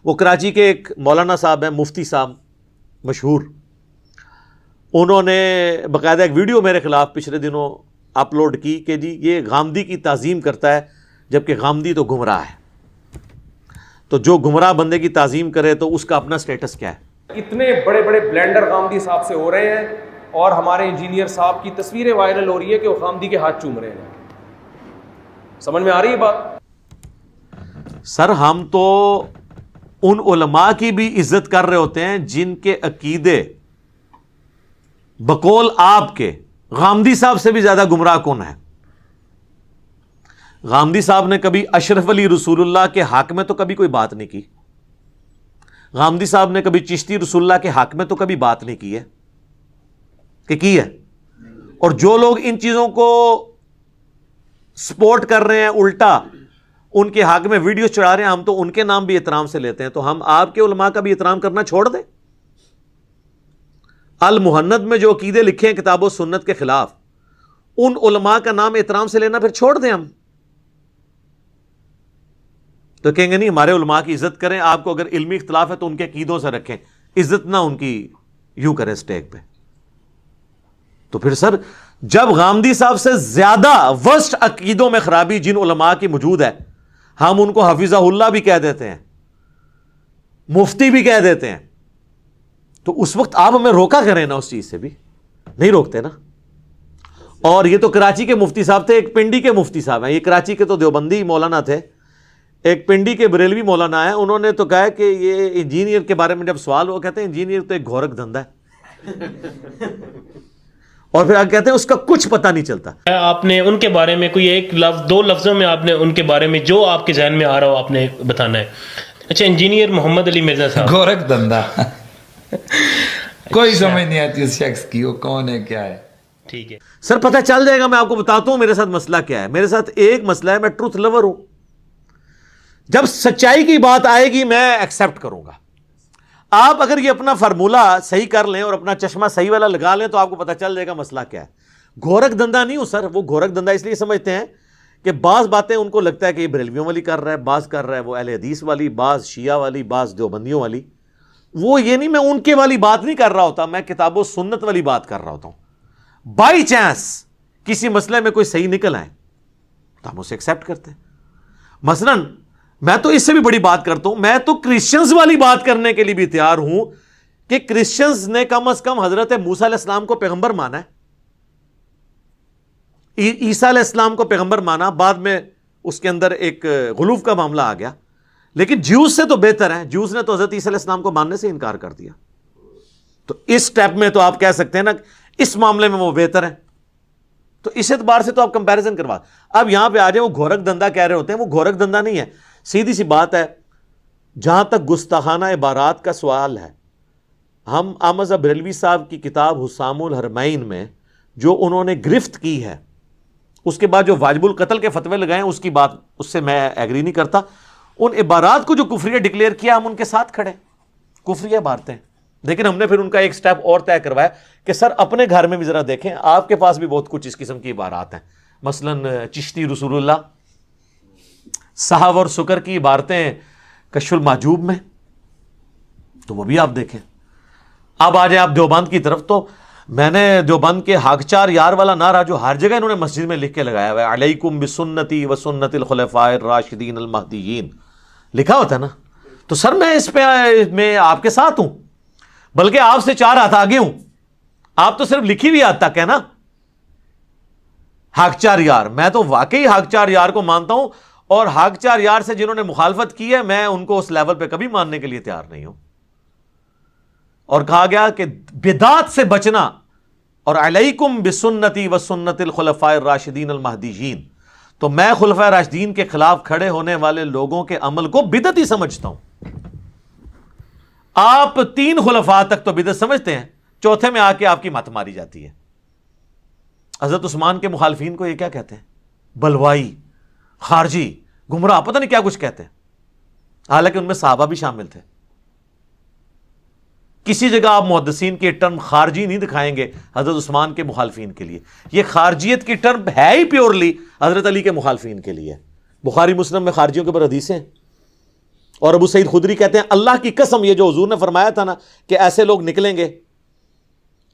وہ کراچی کے ایک مولانا صاحب ہیں، مفتی صاحب مشہور، انہوں نے باقاعدہ ایک ویڈیو میرے خلاف پچھلے دنوں اپلوڈ کی کہ جی یہ غامدی کی تعظیم کرتا ہے جبکہ غامدی تو گمراہ ہے، تو جو گمراہ بندے کی تعظیم کرے تو اس کا اپنا سٹیٹس کیا ہے؟ اتنے بڑے بڑے بلینڈر غامدی صاحب سے ہو رہے ہیں اور ہمارے انجینئر صاحب کی تصویریں وائرل ہو رہی ہے کہ وہ غامدی کے ہاتھ چوم رہے ہیں. سمجھ میں آ رہی ہے بات؟ سر ہم تو ان علماء کی بھی عزت کر رہے ہوتے ہیں جن کے عقیدے بقول آپ کے غامدی صاحب سے بھی زیادہ گمراہ کون ہے. غامدی صاحب نے کبھی اشرف علی رسول اللہ کے حق میں تو کبھی کوئی بات نہیں کی. غامدی صاحب نے کبھی چشتی رسول اللہ کے حق میں تو کبھی بات نہیں کی ہے کہ کی ہے. اور جو لوگ ان چیزوں کو سپورٹ کر رہے ہیں الٹا ان کے حق میں ویڈیو چڑھا رہے ہیں، ہم تو ان کے نام بھی احترام سے لیتے ہیں. تو ہم آپ کے علماء کا بھی احترام کرنا چھوڑ دیں؟ المہند میں جو عقیدے لکھے ہیں کتاب و سنت کے خلاف، ان علماء کا نام احترام سے لینا پھر چھوڑ دیں ہم؟ تو کہیں گے نہیں ہمارے علماء کی عزت کریں، آپ کو اگر علمی اختلاف ہے تو ان کے عقیدوں سے رکھیں، عزت نہ ان کی یوں کریں اسٹیج پہ. تو پھر سر جب غامدی صاحب سے زیادہ ورسٹ عقیدوں میں خرابی جن علماء کی موجود ہے، ہم ان کو حفظہ اللہ بھی کہہ دیتے ہیں، مفتی بھی کہہ دیتے ہیں، تو اس وقت آپ ہمیں روکا کریں نا، اس چیز سے بھی نہیں روکتے نا. اور یہ تو کراچی کے مفتی صاحب تھے، ایک پنڈی کے مفتی صاحب ہیں، یہ کراچی کے تو دیوبندی مولانا تھے، ایک پنڈی کے بریلوی مولانا ہے، انہوں نے تو کہا کہ یہ انجینئر کے بارے میں جب سوال ہو کہتے ہیں انجینئر تو ایک گھورک دھندا ہے اور پھر کہتے ہیں اس کا کچھ پتہ نہیں چلتا. آپ نے ان کے بارے میں کوئی ایک لفظ، دو لفظوں میں آپ نے ان کے بارے میں جو آپ کے ذہن میں آ رہا ہو آپ نے بتانا ہے. اچھا، انجینئر محمد علی مرزا صاحب، گورکھ دھندا کوئی سمجھ نہیں آتی اس شخص کی، وہ کون ہے کیا ہے. ٹھیک ہے سر پتہ چل جائے گا. میں آپ کو بتاتا ہوں میرے ساتھ مسئلہ کیا ہے. میرے ساتھ ایک مسئلہ ہے، میں ٹروتھ لور ہوں. جب سچائی کی بات آئے گی میں ایکسیپٹ کروں گا. آپ اگر یہ اپنا فارمولہ صحیح کر لیں اور اپنا چشمہ صحیح والا لگا لیں تو آپ کو پتہ چل جائے گا مسئلہ کیا ہے. گھورک دھندا نہیں ہوں سر. وہ گھورک دھندا اس لیے سمجھتے ہیں کہ بعض باتیں ان کو لگتا ہے کہ یہ بریلویوں والی کر رہا ہے، بعض کر رہا ہے وہ اہل حدیث والی، بعض شیعہ والی، بعض دیوبندیوں والی. وہ یہ نہیں، میں ان کے والی بات نہیں کر رہا ہوتا، میں کتاب و سنت والی بات کر رہا ہوتا ہوں. بائی چانس کسی مسئلے میں کوئی صحیح نکل آئے تو ہم اسے ایکسیپٹ کرتے ہیں. مثلاً میں تو اس سے بھی بڑی بات کرتا ہوں، میں تو کرسچنز والی بات کرنے کے لیے بھی تیار ہوں کہ کرسچنز نے کم از کم حضرت موسیٰ علیہ السلام کو پیغمبر مانا ہے، عیسیٰ علیہ السلام کو پیغمبر مانا، بعد میں اس کے اندر ایک غلوف کا معاملہ آ گیا، لیکن جیوز سے تو بہتر ہیں. جیوز نے تو حضرت عیسیٰ علیہ السلام کو ماننے سے انکار کر دیا. تو اس سٹیپ میں تو آپ کہہ سکتے ہیں نا اس معاملے میں وہ بہتر ہیں. تو اس اعتبار سے تو آپ کمپیریزن کروا. اب یہاں پہ آ جائیں، وہ گھورک دھندا کہہ رہے ہوتے ہیں، وہ گھورک دھندا نہیں ہے. سیدھی سی بات ہے، جہاں تک گستاخانہ عبارات کا سوال ہے، ہم احمد بریلوی صاحب کی کتاب حسام الحرمین میں جو انہوں نے گرفت کی ہے، اس کے بعد جو واجب القتل کے فتوے لگائے ہیں، اس کی بات اس سے میں ایگری نہیں کرتا. ان عبارات کو جو کفریہ ڈکلیئر کیا ہم ان کے ساتھ کھڑے، کفریہ عبارتیں. لیکن ہم نے پھر ان کا ایک سٹیپ اور طے کروایا کہ سر اپنے گھر میں بھی ذرا دیکھیں، آپ کے پاس بھی بہت کچھ اس قسم کی عبارات ہیں. مثلاً چشتی رسول اللہ، صحو اور سکر کی عبارتیں کشف المحجوب میں، تو وہ بھی آپ دیکھیں. اب آ جائیں آپ دیوبند کی طرف، تو میں نے دیوبند کے ہاکچار یار والا نعرہ جو ہر جگہ انہوں نے مسجد میں لکھ کے لگایا ہوا ہے، علیکم بسنتی و سنت الخلفاء الراشدین المہدیین، لکھا ہوتا ہے نا. تو سر میں اس پہ میں آپ کے ساتھ ہوں، بلکہ آپ سے 4 ہاتھ آگے ہوں. آپ تو صرف لکھی ہوئی ہاتھ تک ہے نا ہاکچار یار. میں تو واقعی ہاکچار یار کو مانتا ہوں، اور ہاکچار یار سے جنہوں نے مخالفت کی ہے میں ان کو اس لیول پہ کبھی ماننے کے لیے تیار نہیں ہوں. اور کہا گیا کہ بدعت سے بچنا، اور علیکم بسنتی و سنت الخلفاء الراشدین المہدیین، تو میں خلفاء راشدین کے خلاف کھڑے ہونے والے لوگوں کے عمل کو بدعت ہی سمجھتا ہوں. آپ 3 خلفاء تک تو بدعت سمجھتے ہیں، چوتھے میں آ کے آپ کی مت ماری جاتی ہے. حضرت عثمان کے مخالفین کو یہ کیا کہتے ہیں؟ بلوائی، خارجی، گمراہ، پتہ نہیں کیا کچھ کہتے ہیں، حالانکہ ان میں صحابہ بھی شامل تھے. کسی جگہ آپ محدثین کی ٹرم خارجی نہیں دکھائیں گے حضرت عثمان کے مخالفین کے لیے. یہ خارجیت کی ٹرم ہے ہی پیورلی حضرت علی کے مخالفین کے لیے. بخاری مسلم میں خارجیوں کے اوپر حدیثیں، اور ابو سعید خدری کہتے ہیں اللہ کی قسم یہ جو حضور نے فرمایا تھا نا کہ ایسے لوگ نکلیں گے،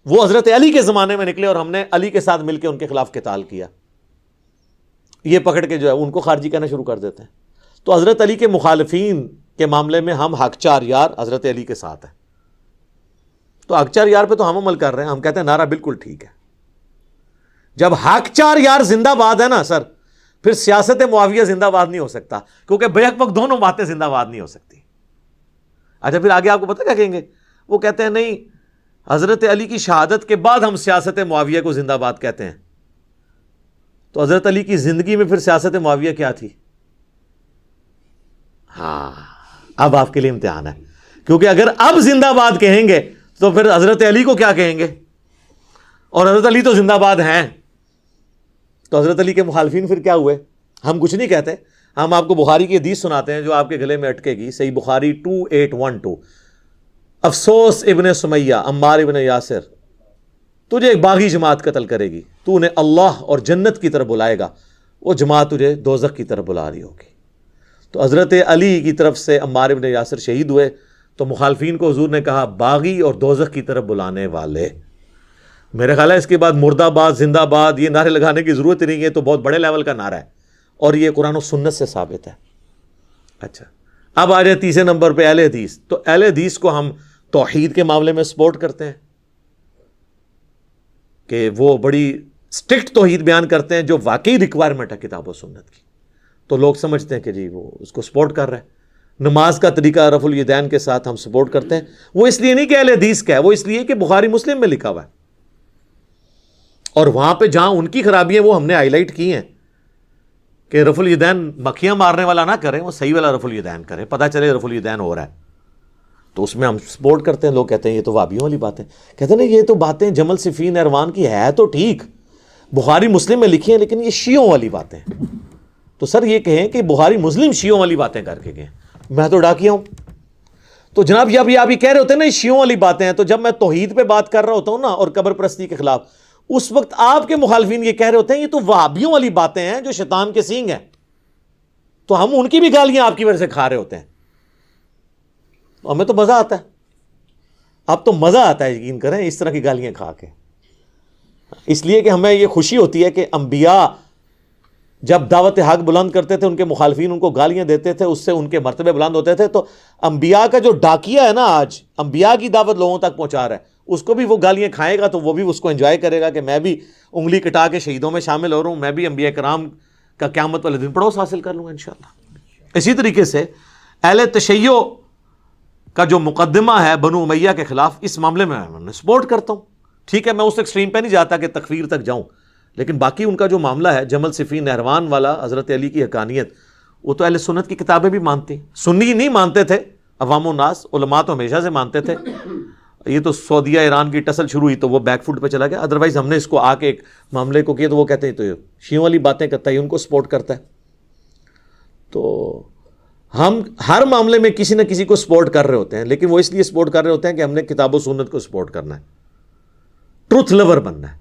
وہ حضرت علی کے زمانے میں نکلے اور ہم نے علی کے ساتھ مل کے ان کے خلاف قتال کیا. یہ پکڑ کے جو ہے ان کو خارجی کہنا شروع کر دیتے ہیں. تو حضرت علی کے مخالفین کے معاملے میں ہم حق چار یار حضرت علی کے ساتھ ہیں. تو حق چار یار پہ تو ہم عمل کر رہے ہیں. ہم کہتے ہیں نعرہ بالکل ٹھیک ہے. جب حق چار یار زندہ باد ہے نا سر، پھر سیاست معاویہ زندہ باد نہیں ہو سکتا، کیونکہ بیک وقت دونوں باتیں زندہ باد نہیں ہو سکتی. اچھا پھر آگے آپ کو پتہ کیا کہیں گے؟ وہ کہتے ہیں نہیں، حضرت علی کی شہادت کے بعد ہم سیاست معاویہ کو زندہ باد کہتے ہیں. تو حضرت علی کی زندگی میں پھر سیاست معاویہ کیا تھی؟ ہاں اب آپ کے لیے امتحان ہے، کیونکہ اگر اب زندہ باد کہیں گے تو پھر حضرت علی کو کیا کہیں گے؟ اور حضرت علی تو زندہ باد ہیں. تو حضرت علی کے مخالفین پھر کیا ہوئے؟ ہم کچھ نہیں کہتے، ہم آپ کو بخاری کی حدیث سناتے ہیں جو آپ کے گلے میں اٹکے گی. صحیح بخاری 2812، افسوس ابن سمیہ عمار ابن یاسر، تجھے ایک باغی جماعت قتل کرے گی، تو انہیں اللہ اور جنت کی طرف بلائے گا، وہ جماعت تجھے دوزخ کی طرف بلا رہی ہوگی. تو حضرت علی کی طرف سے عمار ابن یاسر شہید ہوئے. تو مخالفین کو حضور نے کہا باغی اور دوزخ کی طرف بلانے والے. میرے خیال ہے اس کے بعد مردہ باد زندہ باد یہ نعرے لگانے کی ضرورت نہیں ہے، تو بہت بڑے لیول کا نعرہ ہے اور یہ قرآن و سنت سے ثابت ہے. اچھا اب آ جائے تیسرے نمبر پہ اہل حدیث. تو اہل حدیث کو ہم توحید کے معاملے میں سپورٹ کرتے ہیں کہ وہ بڑی اسٹرکٹ توحید بیان کرتے ہیں جو واقعی ریکوائرمنٹ ہے کتاب و سنت کی. تو لوگ سمجھتے ہیں کہ جی وہ اس کو سپورٹ کر رہا ہے. نماز کا طریقہ رفع الیدین کے ساتھ ہم سپورٹ کرتے ہیں. وہ اس لیے نہیں کہ اہل حدیث کا ہے، وہ اس لیے کہ بخاری مسلم میں لکھا ہوا ہے، اور وہاں پہ جہاں ان کی خرابیاں وہ ہم نے ہائی لائٹ کی ہیں کہ رفع الیدین مکھیاں مارنے والا نہ کریں، وہ صحیح والا رفع الیدین کریں، پتہ چلے رفع الیدین ہو رہا ہے. تو اس میں ہم سپورٹ کرتے ہیں. لوگ کہتے ہیں یہ تو وہابیوں والی باتیں، کہتے ہیں نا یہ تو باتیں جمل صفین اروان کی ہے تو ٹھیک، بخاری مسلم میں لکھی ہیں، لیکن یہ شیعوں والی باتیں. تو سر یہ کہیں کہ بخاری مسلم شیعوں والی باتیں کر کے گئے، میں تو ڈاکیا ہوں. تو جناب یہ ابھی آپ یہ کہہ رہے ہوتے ہیں نا یہ شیعوں والی باتیں ہیں، تو جب میں توحید پہ بات کر رہا ہوتا ہوں نا اور قبر پرستی کے خلاف، اس وقت آپ کے مخالفین یہ کہہ رہے ہوتے ہیں یہ تو وہابیوں والی باتیں ہیں جو شیطان کے سینگ ہیں. تو ہم ان کی بھی گالیاں آپ کی وجہ سے کھا رہے ہوتے ہیں. ہمیں تو مزہ آتا ہے، اب تو مزہ آتا ہے یقین کریں اس طرح کی گالیاں کھا کے. اس لیے کہ ہمیں یہ خوشی ہوتی ہے کہ انبیاء جب دعوت حق بلند کرتے تھے ان کے مخالفین ان کو گالیاں دیتے تھے، اس سے ان کے مرتبے بلند ہوتے تھے. تو انبیاء کا جو ڈاکیا ہے نا آج انبیاء کی دعوت لوگوں تک پہنچا رہا ہے، اس کو بھی وہ گالیاں کھائے گا تو وہ بھی اس کو انجوائے کرے گا کہ میں بھی انگلی کٹا کے شہیدوں میں شامل ہو رہا ہوں، میں بھی انبیاء کرام کا قیامت والے دن پڑوس حاصل کر لوں گا انشاءاللہ. اسی طریقے سے اہل تشیع کا جو مقدمہ ہے بنو امیہ کے خلاف، اس معاملے میں سپورٹ کرتا ہوں. ٹھیک ہے میں اس ایکسٹریم پہ نہیں جاتا کہ تکفیر تک جاؤں، لیکن باقی ان کا جو معاملہ ہے جمل صفین نہروان والا، حضرت علی کی حقانیت، وہ تو اہل سنت کی کتابیں بھی مانتی ہیں. سنی نہیں مانتے تھے عوام الناس، علماء تو ہمیشہ سے مانتے تھے. یہ تو سعودیہ ایران کی ٹسل شروع ہوئی تو وہ بیک فوٹ پہ چلا گیا. ادروائز ہم نے اس کو آ کے ایک معاملے کو کیا تو وہ کہتے ہیں تو شیعوں والی باتیں کرتا ہے، ان کو سپورٹ کرتا ہے. تو ہم ہر معاملے میں کسی نہ کسی کو سپورٹ کر رہے ہوتے ہیں، لیکن وہ اس لیے سپورٹ کر رہے ہوتے ہیں کہ ہم نے کتاب و سنت کو سپورٹ کرنا ہے، ٹروتھ لور بننا ہے.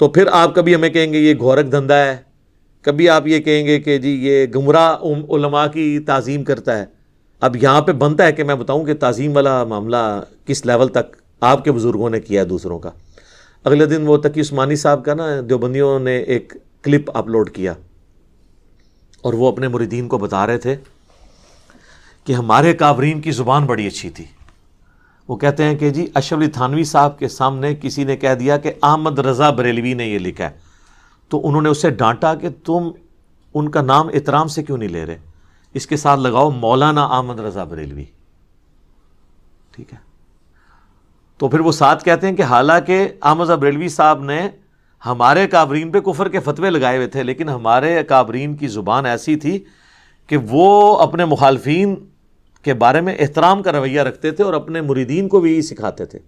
تو پھر آپ کبھی ہمیں کہیں گے یہ گھورک دھندا ہے، کبھی آپ یہ کہیں گے کہ جی یہ گمراہ علماء کی تعظیم کرتا ہے. اب یہاں پہ بنتا ہے کہ میں بتاؤں کہ تعظیم والا معاملہ کس لیول تک آپ کے بزرگوں نے کیا ہے دوسروں کا. اگلے دن وہ تقی عثمانی صاحب کا نا دیوبندیوں نے ایک کلپ اپلوڈ کیا اور وہ اپنے مریدین کو بتا رہے تھے کہ ہمارے کابرین کی زبان بڑی اچھی تھی. وہ کہتے ہیں کہ جی اشرف علی تھانوی صاحب کے سامنے کسی نے کہہ دیا کہ احمد رضا بریلوی نے یہ لکھا ہے، تو انہوں نے اسے ڈانٹا کہ تم ان کا نام احترام سے کیوں نہیں لے رہے، اس کے ساتھ لگاؤ مولانا احمد رضا بریلوی. ٹھیک ہے، تو پھر وہ ساتھ کہتے ہیں کہ حالانکہ احمد رضا بریلوی صاحب نے ہمارے کابرین پہ کفر کے فتوے لگائے ہوئے تھے، لیکن ہمارے کابرین کی زبان ایسی تھی کہ وہ اپنے مخالفین کے بارے میں احترام کا رویہ رکھتے تھے اور اپنے مریدین کو بھی یہی سکھاتے تھے.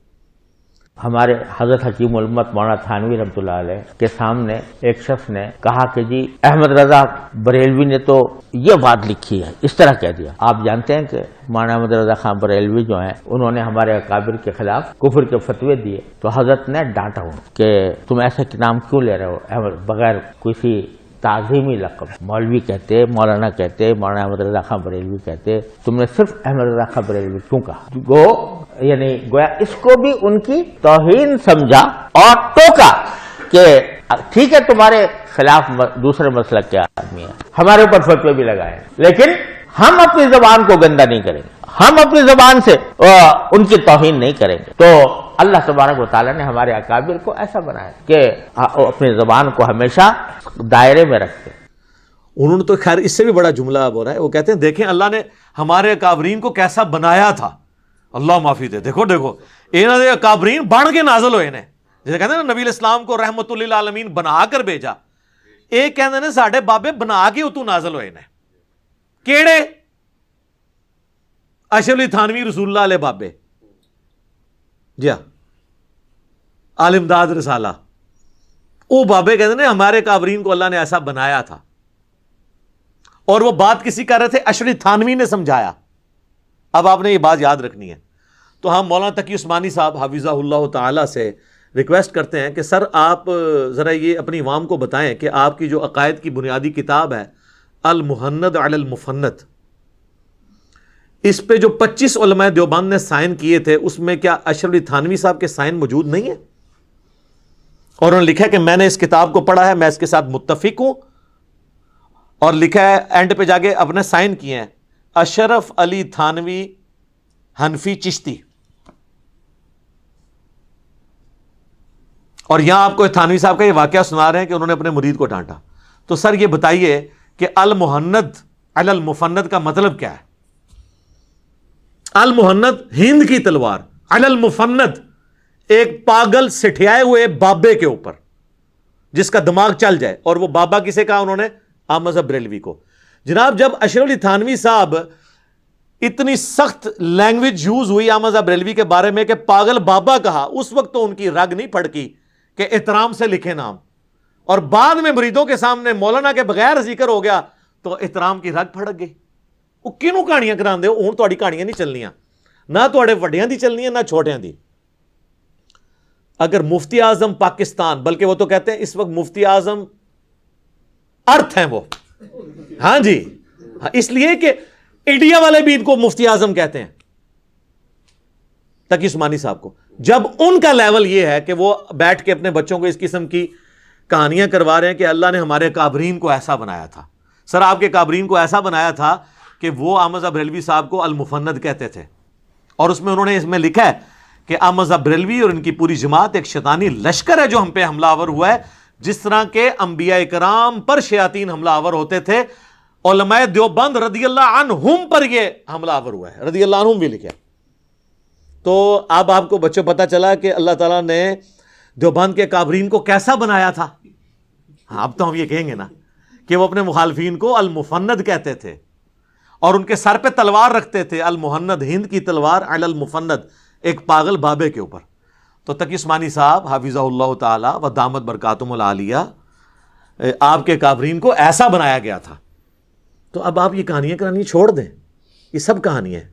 ہمارے حضرت حکیم الامت مولانا تھانوی رحمۃ اللہ علیہ کے سامنے ایک شخص نے کہا کہ جی احمد رضا بریلوی نے تو یہ بات لکھی ہے، اس طرح کہہ دیا. آپ جانتے ہیں کہ مولانا احمد رضا خان بریلوی جو ہیں انہوں نے ہمارے اکابر کے خلاف کفر کے فتوے دیے، تو حضرت نے ڈانٹا ہوں کہ تم ایسے نام کیوں لے رہے ہو بغیر کسی تعظیمی لقب. مولوی کہتے, مولانا کہتے, مولانا احمد رضا خان بریلوی کہتے. تم نے صرف احمد رضا خان بریلوی کیوں کہا؟ یعنی گویا اس کو بھی ان کی توہین سمجھا اور ٹوکا کہ ٹھیک ہے تمہارے خلاف دوسرے مسلک کے آدمی ہیں, ہمارے اوپر فتوے بھی لگائے, لیکن ہم اپنی زبان کو گندا نہیں کریں گے, ہم اپنی زبان سے ان کی توہین نہیں کریں گے. تو اللہ تبارک و تعالیٰ نے ہمارے اکابر کو ایسا بنایا کہ اپنی زبان کو ہمیشہ دائرے میں رکھتے. انہوں نے تو خیر اس سے بھی بڑا جملہ اب ہو رہا ہے, وہ کہتے ہیں دیکھیں اللہ نے ہمارے اکابرین کو کیسا بنایا تھا, اللہ معافی دے. دیکھو انہوں نے اکابرین بن کے نازل ہوئے نے, جیسے کہتے ہیں نا نبی علیہ السلام کو رحمت للعالمین بنا کر بھیجا, ایک کہتے ہیں ساڈے بابے بنا کے اتو نازل ہوئے نے. کیڑے؟ اشرف علی تھانوی رسول اللہ علیہ بابے, جی ہاں, عالم امداد رسالہ, وہ بابے کہتے ہیں ہمارے کابرین کو اللہ نے ایسا بنایا تھا. اور وہ بات کسی کہہ رہے تھے, اشرف علی تھانوی نے سمجھایا. اب آپ نے یہ بات یاد رکھنی ہے. تو ہم مولانا تقی عثمانی صاحب حفظہ اللہ تعالی سے ریکویسٹ کرتے ہیں کہ سر آپ ذرا یہ اپنی عوام کو بتائیں کہ آپ کی جو عقائد کی بنیادی کتاب ہے المحند علی المفند, اس پہ جو 25 علماء دیوبند نے سائن کیے تھے, اس میں کیا اشرف علی تھانوی صاحب کے سائن موجود نہیں ہیں؟ اور انہوں نے لکھا ہے کہ میں نے اس کتاب کو پڑھا ہے, میں اس کے ساتھ متفق ہوں, اور لکھا ہے اینڈ پہ جا کے اپنے سائن کیے ہیں اشرف علی تھانوی حنفی چشتی. اور یہاں آپ کو تھانوی صاحب کا یہ واقعہ سنا رہے ہیں کہ انہوں نے اپنے مرید کو ڈانٹا. تو سر یہ بتائیے کہ المحند علی المفند کا مطلب کیا ہے؟ المحند ہند کی تلوار, علی المفند ایک پاگل سٹھیائے ہوئے بابے کے اوپر جس کا دماغ چل جائے. اور وہ بابا کسے کہا انہوں نے؟ احمد بریلوی کو. جناب جب اشرف علی تھانوی صاحب اتنی سخت لینگویج یوز ہوئی احمد بریلوی کے بارے میں کہ پاگل بابا کہا, اس وقت تو ان کی رگ نہیں پھڑکی کہ احترام سے لکھے نام, اور بعد میں مریدوں کے سامنے مولانا کے بغیر ذکر ہو گیا تو احترام کی رگ پھڑک گئی. وہ کینوں کہانیاں کرا دے, ہوں تہاڈی کہانیاں نہیں چلنیاں, نہ تہاڈے وڈیاں دی چلنی ہے نہ چھوٹیاں دی. اگر مفتی اعظم پاکستان, بلکہ وہ تو کہتے ہیں اس وقت مفتی اعظم ارتھ ہیں وہ, ہاں جی, اس لیے کہ انڈیا والے بھی ان کو مفتی اعظم کہتے ہیں, تقی عثمانی صاحب کو. جب ان کا لیول یہ ہے کہ وہ بیٹھ کے اپنے بچوں کو اس قسم کی کہانیاں کروا رہے ہیں کہ اللہ نے ہمارے کابرین کو ایسا بنایا تھا. سر آپ کے کابرین کو ایسا بنایا تھا کہ وہ احمد بریلوی صاحب کو المفند کہتے تھے, اور اس میں انہوں نے اس میں لکھا ہے کہ احمد بریلوی اور ان کی پوری جماعت ایک شیطانی لشکر ہے جو ہم پہ حملہ آور ہوا ہے, جس طرح کے انبیاء کرام پر شیاطین حملہ آور ہوتے تھے, علماء دیوبند رضی اللہ عنہم پر یہ حملہ آور ہوا ہے. رضی اللہ عنہم بھی لکھا. تو اب آپ کو بچوں پتہ چلا کہ اللہ تعالیٰ نے دیوبند کے کابرین کو کیسا بنایا تھا. ہاں اب تو ہم یہ کہیں گے نا کہ وہ اپنے مخالفین کو المفند کہتے تھے اور ان کے سر پہ تلوار رکھتے تھے, المحند ہند کی تلوار علی المفند, ایک پاگل بابے کے اوپر. تو تقی عثمانی صاحب حفظہ اللہ تعالی و دامت برکاتہم العالیہ, آپ کے کابرین کو ایسا بنایا گیا تھا. تو اب آپ یہ کہانیاں کرانی چھوڑ دیں, یہ سب کہانی ہے.